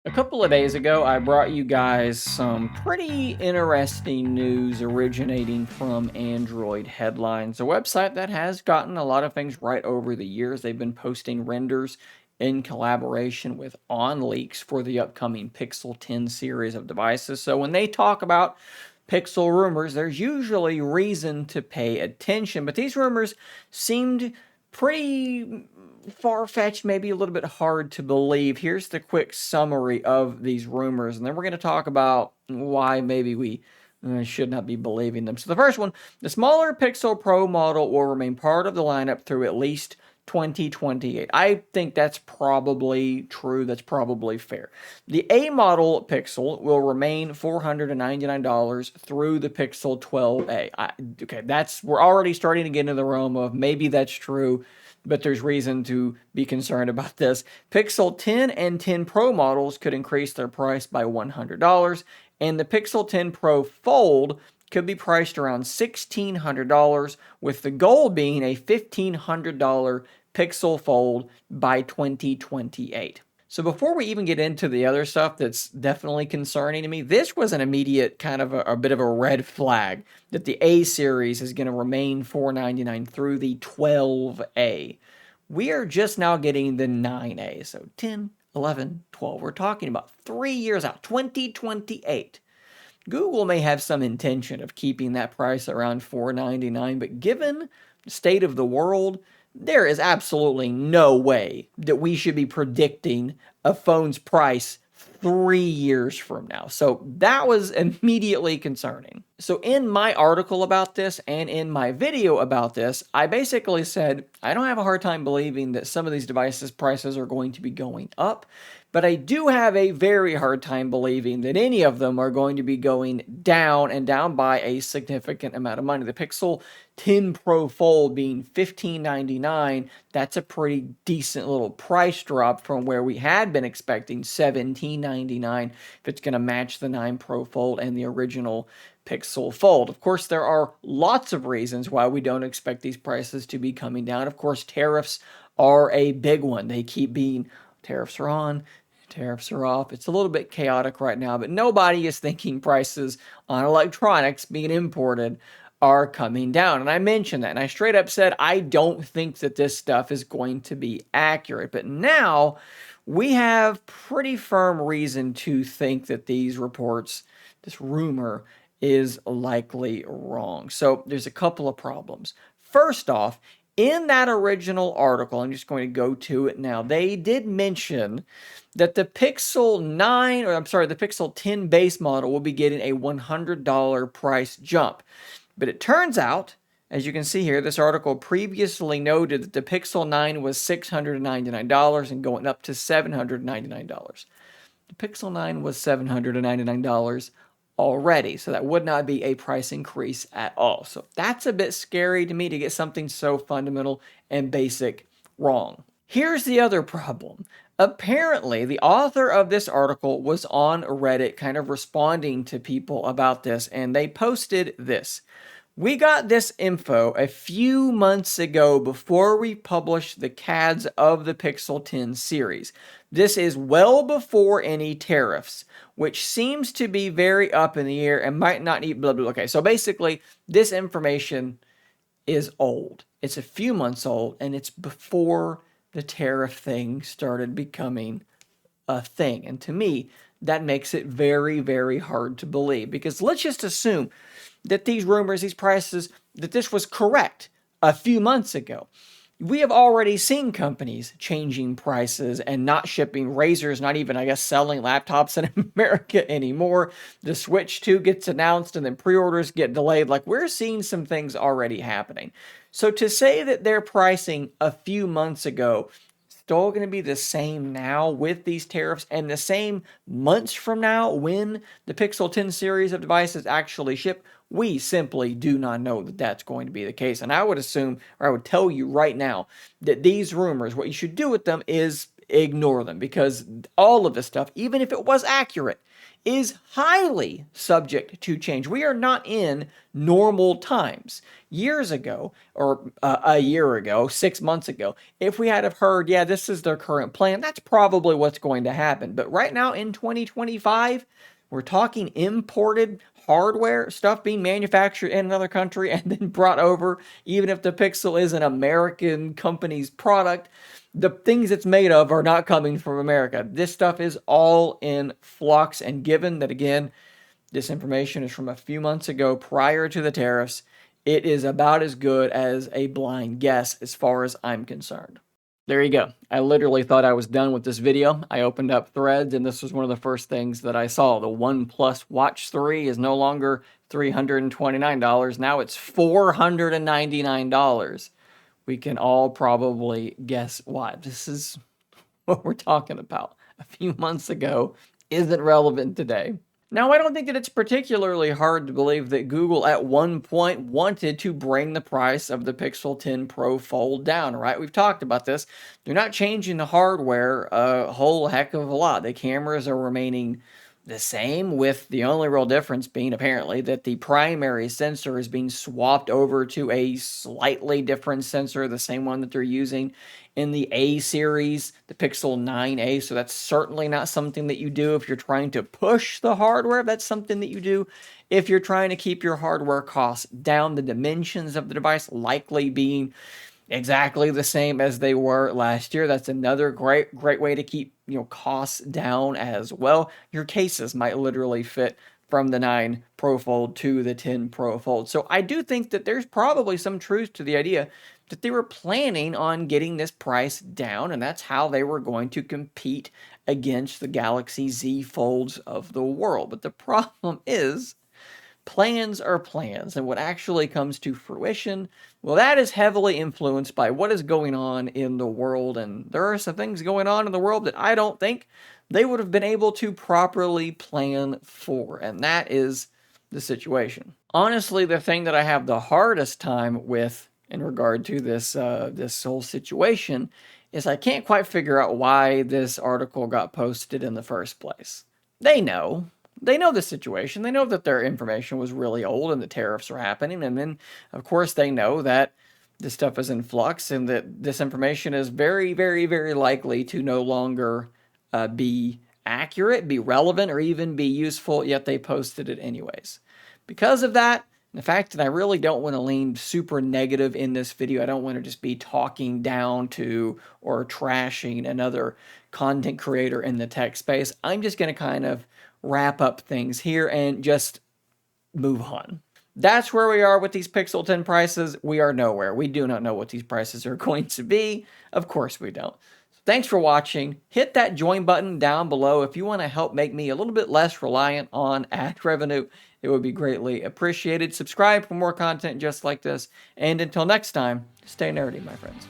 A couple of days ago, I brought you guys some pretty interesting news originating from Android Headlines, a website that has gotten a lot of things right over the years. They've been posting renders in collaboration with OnLeaks for the upcoming Pixel 10 series of devices. So when they talk about Pixel rumors, there's usually reason to pay attention, but these rumors seemed pretty far-fetched, maybe a little bit hard to believe. Here's the quick summary of these rumors, and then we're going to talk about why maybe we should not be believing them. So the first one, the smaller Pixel Pro model will remain part of the lineup through at least 2028. I think that's probably true. That's probably fair. The A model Pixel will remain $499 through the Pixel 12a. Okay, we're already starting to get into the realm of maybe that's true, but there's reason to be concerned about this. Pixel 10 and 10 Pro models could increase their price by $100, and the Pixel 10 Pro Fold could be priced around $1,600, with the goal being a $1,500 Pixel Fold by 2028. So before we even get into the other stuff that's definitely concerning to me, this was an immediate kind of a bit of a red flag that the A series is going to remain $499 through the 12A. We are just now getting the 9A, so 10, 11, 12. We're talking about 3 years out, 2028. Google may have some intention of keeping that price around $499, but given the state of the world, there is absolutely no way that we should be predicting a phone's price 3 years from now. So that was immediately concerning. So in my article about this and in my video about this, I basically said I don't have a hard time believing that some of these devices' prices are going to be going up, but I do have a very hard time believing that any of them are going to be going down and down by a significant amount of money. The Pixel 10 Pro Fold being $1,599, that's a pretty decent little price drop from where we had been expecting $1,799 if it's going to match the 9 Pro Fold and the original Pixel Fold. Of course, there are lots of reasons why we don't expect these prices to be coming down. Of course, tariffs are a big one. They keep being tariffs are on, tariffs are off. It's a little bit chaotic right now, but nobody is thinking prices on electronics being imported are coming down. And I mentioned that, and I straight up said, I don't think that this stuff is going to be accurate. But now we have pretty firm reason to think that these reports, this rumor, is likely wrong. So there's a couple of problems. First off, in that original article, I'm just going to go to it now, they did mention that the Pixel 9, or I'm sorry, the Pixel 10 base model will be getting a $100 price jump. But it turns out, as you can see here, this article previously noted that the Pixel 9 was $699 and going up to $799. The Pixel 9 was $799 already, so that would not be a price increase at all. So that's a bit scary to me to get something so fundamental and basic wrong. Here's the other problem. Apparently, the author of this article was on Reddit kind of responding to people about this, and they posted this. We got this info a few months ago before we published the CADs of the Pixel 10 series. This is well before any tariffs, which seems to be very up in the air and might not need blah, blah. Okay, so basically, this information is old. It's a few months old, and it's before the tariff thing started becoming a thing. And to me, that makes it very, very hard to believe, because let's just assume that these rumors, these prices, that this was correct a few months ago. We have already seen companies changing prices and not shipping razors, not even, I guess, selling laptops in America anymore. The Switch 2 gets announced and then pre-orders get delayed. Like, we're seeing some things already happening. So to say that their pricing a few months ago still going to be the same now with these tariffs, and the same months from now when the Pixel 10 series of devices actually ship, we simply do not know that that's going to be the case. And I would assume, or I would tell you right now, that these rumors, what you should do with them is ignore them, because all of this stuff, even if it was accurate, is highly subject to change. We are not in normal times. Years ago, or a year ago, 6 months ago, if we had have heard, yeah, this is their current plan, that's probably what's going to happen. But right now in 2025, we're talking imported hardware, stuff being manufactured in another country and then brought over. Even if the Pixel is an American company's product, the things it's made of are not coming from America. This stuff is all in flux. And given that, again, this information is from a few months ago prior to the tariffs, it is about as good as a blind guess as far as I'm concerned. There you go. I literally thought I was done with this video. I opened up Threads, and this was one of the first things that I saw. The OnePlus Watch 3 is no longer $329. Now it's $499. We can all probably guess why. This is what we're talking about. A few months ago isn't relevant today. Now, I don't think that it's particularly hard to believe that Google at one point wanted to bring the price of the Pixel 10 Pro Fold down, right? We've talked about this. They're not changing the hardware a whole heck of a lot. The cameras are remaining the same, with the only real difference being apparently that the primary sensor is being swapped over to a slightly different sensor, the same one that they're using in the A series, the Pixel 9a. So that's certainly not something that you do if you're trying to push the hardware. That's something that you do if you're trying to keep your hardware costs down. The dimensions of the device likely being exactly the same as they were last year. That's another great way to keep, costs down as well. Your cases might literally fit from the 9 Pro Fold to the 10 Pro Fold. So I do think that there's probably some truth to the idea that they were planning on getting this price down, and that's how they were going to compete against the Galaxy Z Folds of the world. But the problem is, plans are plans, and what actually comes to fruition, well, that is heavily influenced by what is going on in the world, and there are some things going on in the world that I don't think they would have been able to properly plan for, and that is the situation. Honestly, the thing that I have the hardest time with in regard to this whole situation is I can't quite figure out why this article got posted in the first place. They know the situation. They know that their information was really old and the tariffs are happening. And then, of course, they know that this stuff is in flux and that this information is very, very, very likely to no longer be accurate, be relevant, or even be useful, yet they posted it anyways. Because of that, the fact that I really don't want to lean super negative in this video, I don't want to just be talking down to or trashing another content creator in the tech space. I'm just going to kind of wrap up things here and just move on. That's where we are with these Pixel 10 prices. We are nowhere. We do not know what these prices are going to be. Of course we don't. Thanks for watching. Hit that join button down below if you want to help make me a little bit less reliant on ad revenue. It would be greatly appreciated. Subscribe for more content just like this. And until next time, stay nerdy, my friends.